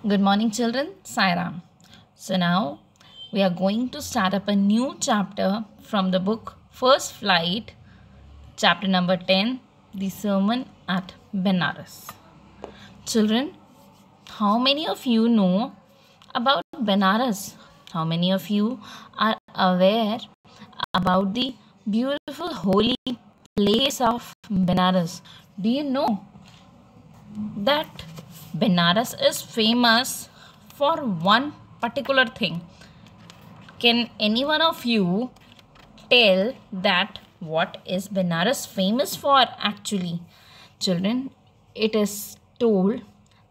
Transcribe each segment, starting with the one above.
Good morning, children. Sairam. So now we are going to start up a new chapter from the book First Flight, chapter number 10, The Sermon at Benares. Children, how many of you know about Benares? How many of you are aware about the beautiful holy place of Benares? Do you know that Benares is famous for one particular thing? Can any one of you tell that what is Benares famous for actually? Children, it is told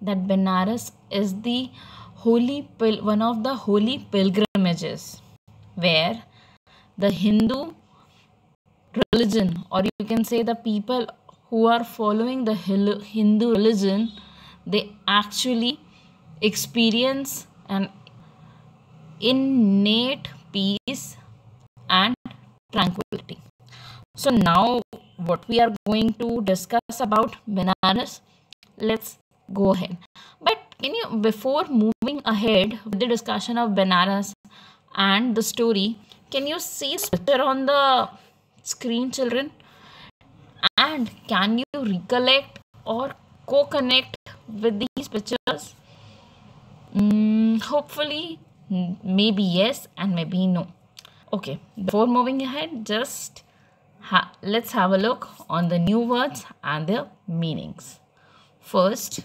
that Benares is the one of the holy pilgrimages where the Hindu religion, or you can say the people who are following the Hindu religion, they actually experience an innate peace and tranquility. So now what we are going to discuss about Benares, let's go ahead. But can you, before moving ahead with the discussion of Benares and the story, can you see this picture on the screen, children? And can you recollect or co-connect with these pictures? Hopefully, maybe yes and maybe no. Okay, before moving ahead, just let's have a look on the new words and their meanings. First,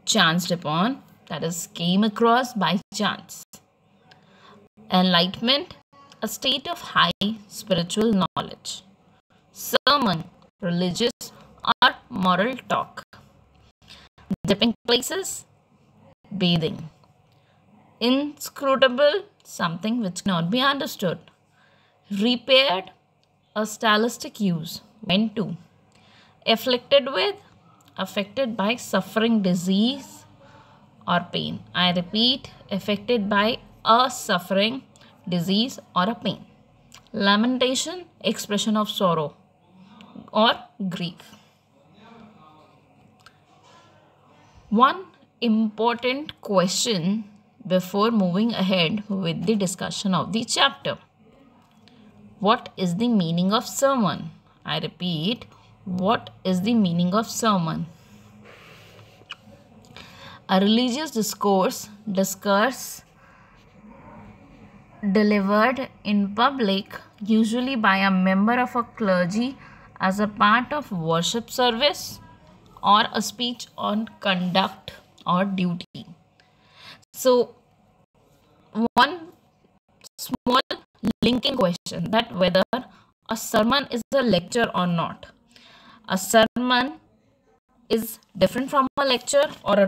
chanced upon, that is, came across by chance. Enlightenment, a state of high spiritual knowledge. Sermon, religious or moral talk. Dipping places, bathing. Inscrutable, something which cannot be understood. Repaired, a stylistic use. When to. Afflicted with, affected by suffering, disease or pain. I repeat, affected by a suffering, disease or a pain. Lamentation, expression of sorrow or grief. One important question before moving ahead with the discussion of the chapter. What is the meaning of sermon? I repeat, what is the meaning of sermon? A religious discourse delivered in public, usually by a member of a clergy as a part of worship service or a speech on conduct or duty. So, one small linking question, that whether a sermon is a lecture or not. A sermon is different from a lecture or a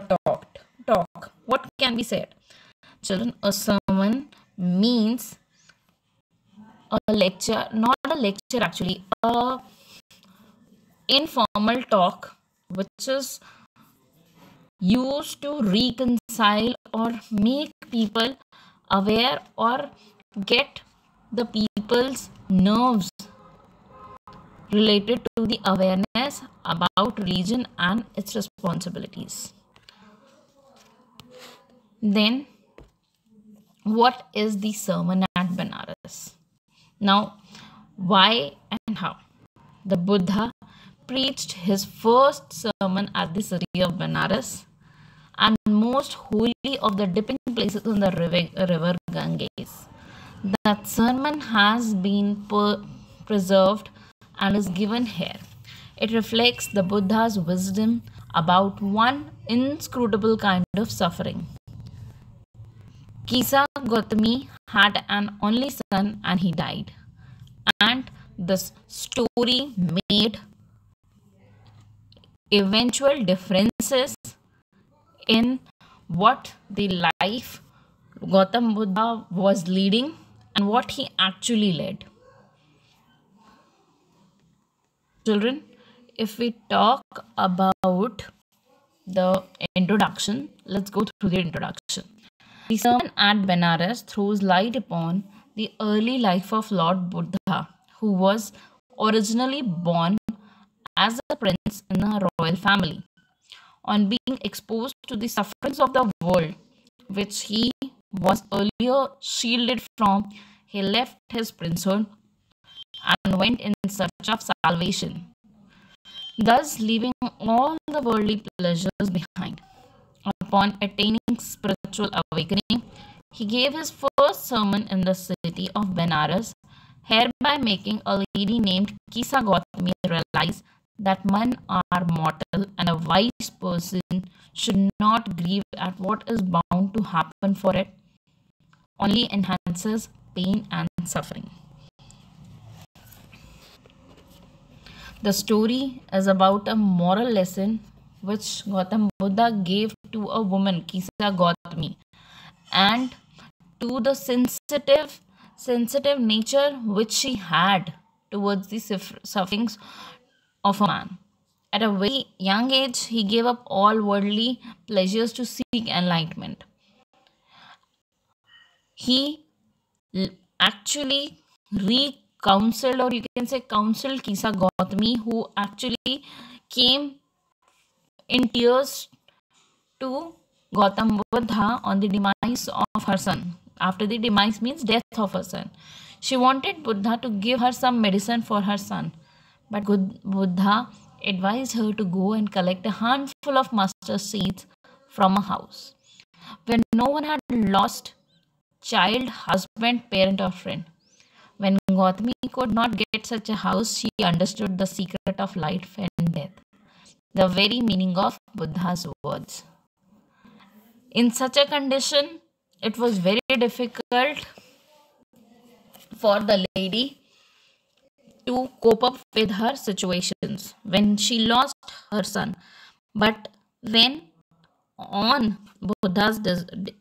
talk. What can be said? Children, a sermon means a lecture, not a lecture actually, a informal talk which is used to reconcile or make people aware or get the people's nerves related to the awareness about religion and its responsibilities. Then, what is the sermon at Benares? Now, why and how? The Buddha preached his first sermon at the city of Benares and most holy of the dipping places in the river Ganges. That sermon has been preserved and is given here. It reflects the Buddha's wisdom about one inscrutable kind of suffering. Kisa Gautami had an only son and he died. And this story made eventual differences in what the life Gautam Buddha was leading and what he actually led. Children, if we talk about the introduction, let's go through the introduction. The sermon at Benares throws light upon the early life of Lord Buddha, who was originally born as a prince in a royal family. on being exposed to the sufferings of the world, which he was earlier shielded from, he left his princehood and went in search of salvation, thus leaving all the worldly pleasures behind. Upon attaining spiritual awakening, he gave his first sermon in the city of Benares, hereby making a lady named Kisa Gautami realize that men are mortal and a wise person should not grieve at what is bound to happen, for it only enhances pain and suffering. The story is about a moral lesson which Gautam Buddha gave to a woman, Kisa Gautami, and to the sensitive nature which she had towards the sufferings of a man. At a very young age, he gave up all worldly pleasures to seek enlightenment. He actually recounseled, or you can say counseled, Kisa Gautami, who actually came in tears to Gautam Buddha on the demise of her son. After the demise means death of her son. She wanted Buddha to give her some medicine for her son. But Buddha advised her to go and collect a handful of mustard seeds from a house where no one had lost child, husband, parent, or friend. When Gautami could not get such a house, she understood the secret of life and death, the very meaning of Buddha's words. In such a condition, it was very difficult for the lady to cope up with her situations when she lost her son. But when, on Buddha's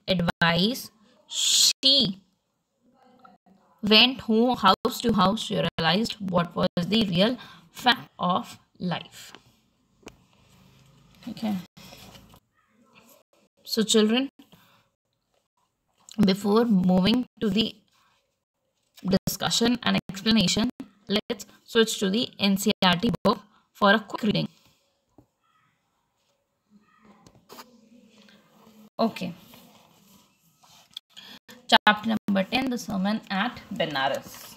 advice, she went house to house, she realized what was the real fact of life. Okay. So children, before moving to the discussion and explanation, let's switch to the NCERT book for a quick reading. Okay. Chapter number 10, the sermon at Benares.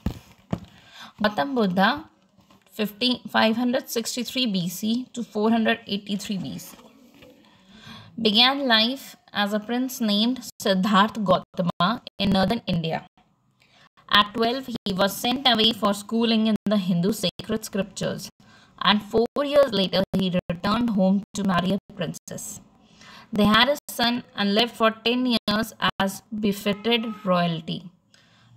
Gautam Buddha, 563 BC to 483 BC, began life as a prince named Siddhartha Gautama in northern India. At 12, he was sent away for schooling in the Hindu sacred scriptures, and 4 years later, he returned home to marry a princess. They had a son and lived for 10 years as befitted royalty.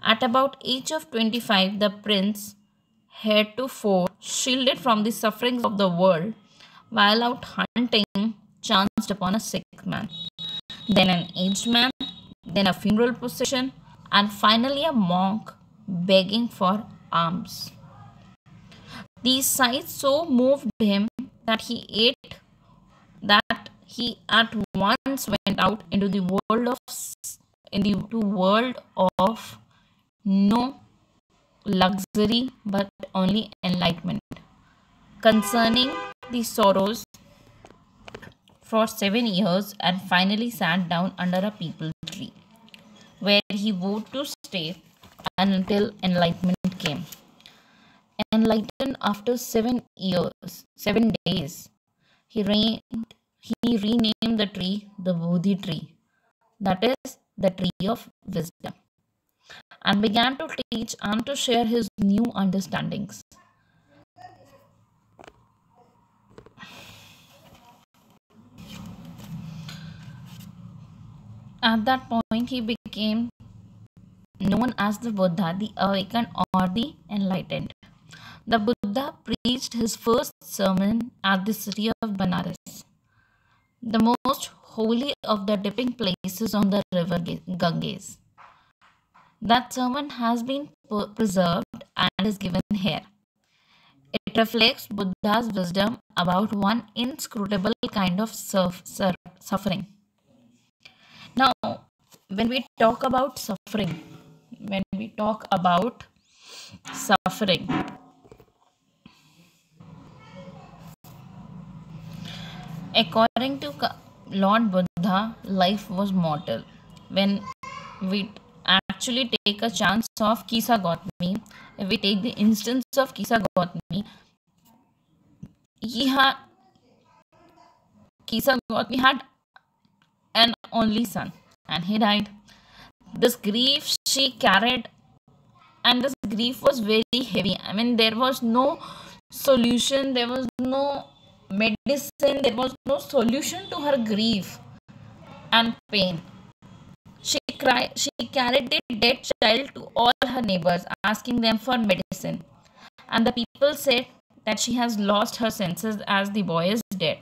At about age of 25, the prince heretofore shielded from the sufferings of the world, while out hunting, chanced upon a sick man, then an aged man, then a funeral procession, and finally a monk begging for alms. These sights so moved him that he at once went out into the world of no luxury but only enlightenment, concerning the sorrows for 7 years, and finally sat down under a peepal tree, where he vowed to stay until enlightenment came. Enlightened after 7 years, 7 days, he renamed the tree the Bodhi tree, that is, the tree of wisdom, and began to teach and to share his new understandings. At that point, he became known as the Buddha, the awakened or the enlightened. The Buddha preached his first sermon at the city of Benares, the most holy of the dipping places on the river Ganges. That sermon has been preserved and is given here. It reflects Buddha's wisdom about one inscrutable kind of suffering. Now, when we talk about suffering, According to Lord Buddha, life was mortal. When we actually take a chance of Kisa Gautami, if we take the instance of Kisa Gautami, he had Kisa Gautami had an only son and he died. This grief she carried, and this grief was very heavy. I mean, there was no solution, there was no medicine, there was no solution to her grief and pain. She carried the dead child to all her neighbors, asking them for medicine. And the people said that she has lost her senses as the boy is dead.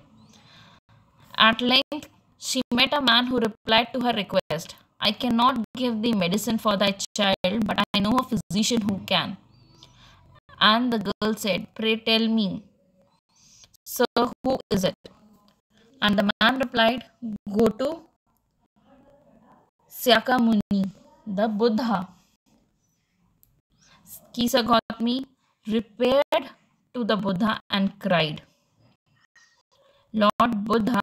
At length, she met a man who replied to her request. I cannot give the medicine for thy child, but I know a physician who can. And the girl said, Pray tell me, sir, who is it? And the man replied, Go to Syakamuni, the Buddha. Kisa Gautami repaired to the Buddha and cried, Lord Buddha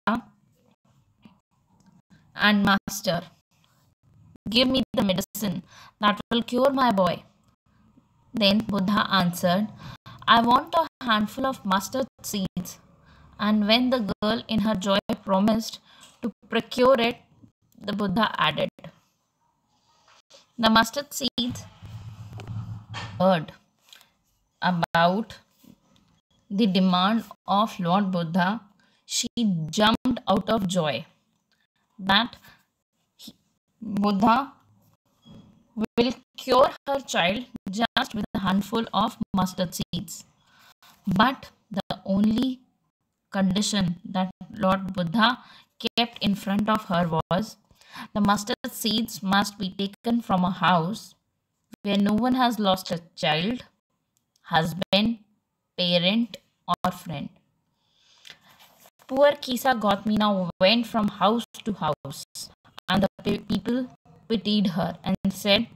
and Master, give me the medicine that will cure my boy. Then Buddha answered, I want a handful of mustard seeds. And when the girl in her joy promised to procure it, the Buddha added, the mustard seeds heard about the demand of Lord Buddha, she jumped out of joy that Buddha will cure her child just with a handful of mustard seeds. But the only condition that Lord Buddha kept in front of her was the mustard seeds must be taken from a house where no one has lost a child, husband, parent, or friend. Poor Kisa Gautami now went from house to house, and the people pitied her and said,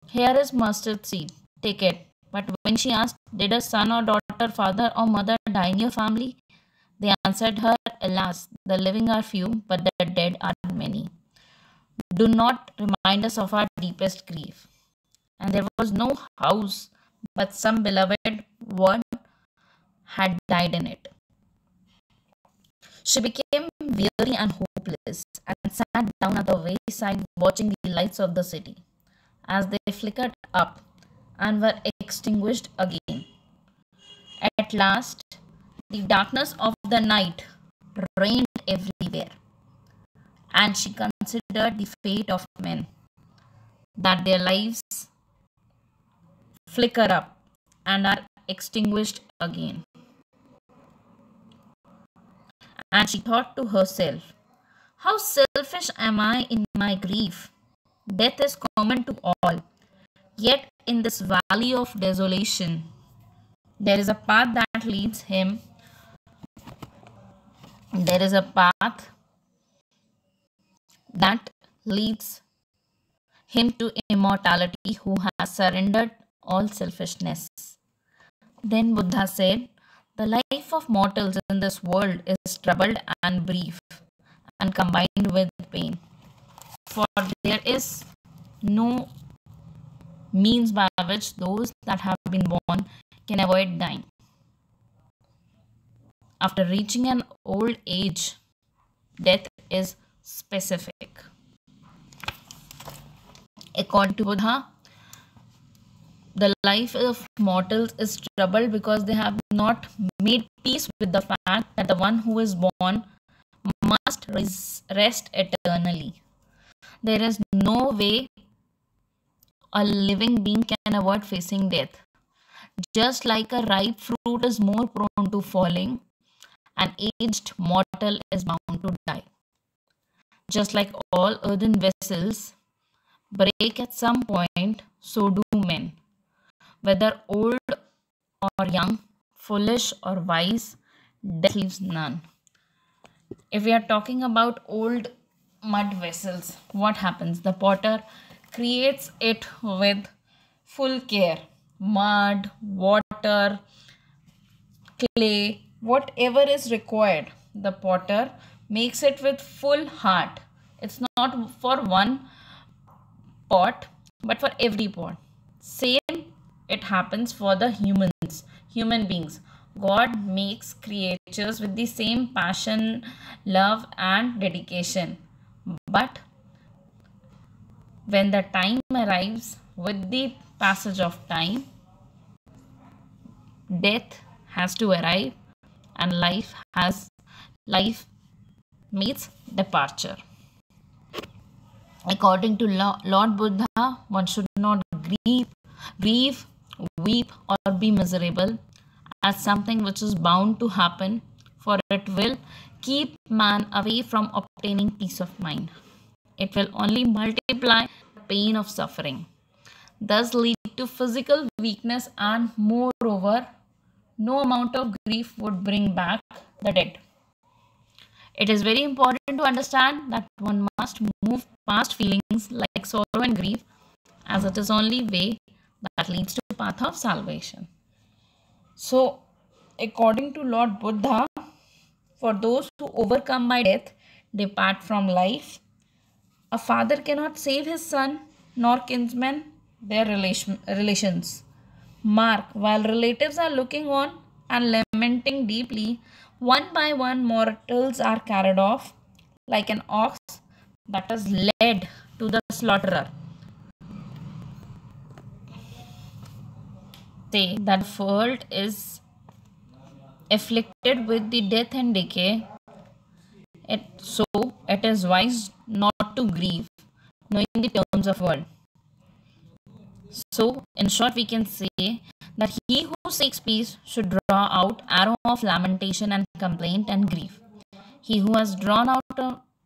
Here is mustard seed, take it. But when she asked, Did a son or daughter, father or mother die in your family? They answered her, Alas, the living are few, but the dead are many. Do not remind us of our deepest grief. And there was no house, but some beloved one had died in it. She became weary and hopeless and sat down at the wayside watching the lights of the city as they flickered up and were extinguished again. At last, the darkness of the night reigned everywhere, and she considered the fate of men, that their lives flicker up and are extinguished again. And she thought to herself, How selfish am I in my grief? Death is common to all. Yet in this valley of desolation, there is a path that leads him. There is a path that leads him to immortality who has surrendered all selfishness. Then Buddha said, The life of mortals in this world is troubled and brief and combined with pain. For there is no means by which those that have been born can avoid dying. After reaching an old age, death is specific. According to Buddha, the life of mortals is troubled because they have not made peace with the fact that the one who is born must rest eternally. There is no way a living being can avoid facing death. Just like a ripe fruit is more prone to falling, an aged mortal is bound to die. Just like all earthen vessels break at some point, so do men. Whether old or young, foolish or wise, death leaves none. If we are talking about old mud vessels, what happens? The potter creates it with full care. Mud, water, clay, whatever is required, the potter makes it with full heart. It's not for one pot, but for every pot. Same it happens for the human beings. God makes creatures with the same passion, love, and dedication. But when the time arrives, with the passage of time, death has to arrive, and life meets departure. According to Lord Buddha, one should not grieve, weep, or be miserable as something which is bound to happen, for it will keep man away from obtaining peace of mind. It will only multiply the pain of suffering, thus lead to physical weakness, and moreover, no amount of grief would bring back the dead. It is very important to understand that one must move past feelings like sorrow and grief, as it is only way that leads to the path of salvation. So, according to Lord Buddha, for those who overcome by death depart from life. A father cannot save his son, nor kinsmen their relations. Mark, while relatives are looking on and lamenting deeply, one by one mortals are carried off like an ox that is led to the slaughterer. Say that the world is afflicted with the death and decay. So it is wise not to grieve, knowing the terms of world. So, in short, we can say that he who seeks peace should draw out arrow of lamentation and complaint and grief. He who has drawn out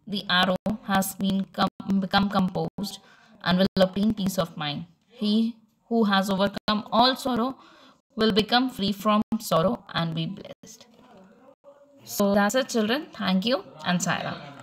the arrow has become composed and will obtain peace of mind. He who has overcome all sorrow will become free from sorrow and be blessed. So that's it, children. Thank you and Sai Ram.